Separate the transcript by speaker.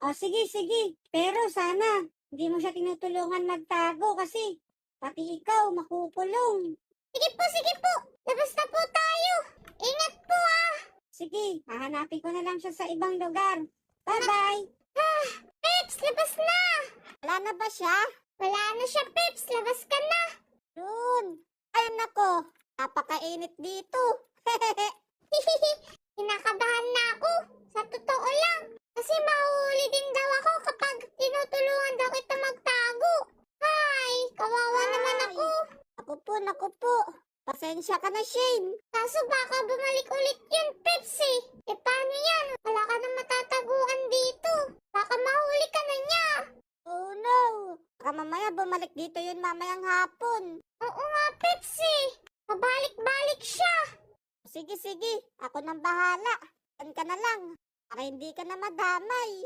Speaker 1: O sige, sige. Pero sana, hindi mo siya tinutulungan magtago kasi pati ikaw makukulong. Sige po. Labas na po tayo. Ingat po ah. Sige, hahanapin ko na lang siya sa ibang lugar. Bye-bye. Peps, labas na. Wala na ba siya? Wala na siya, Peps. Labas ka na. Yun. Ay nako, napakainit dito. Kinakabahan na ako. Sa totoo lang. Kasi mahuhuli din daw ako kapag tinutulungan daw kita magtago. Ay, kawawa naman ako. Naku po. Pasensya ka na, Shane. Kaso baka bumalik ulit yun, Peps eh. E paano yan? Wala ka nang matataguan dito. Baka mahuli ka na niya. Oh no. Baka mamaya bumalik dito yun mamayang hapon. Oo nga, Peps eh. Pabalik-balik siya. Sige. Ako nang bahala. Yan ka na lang. Para hindi ka na madamay.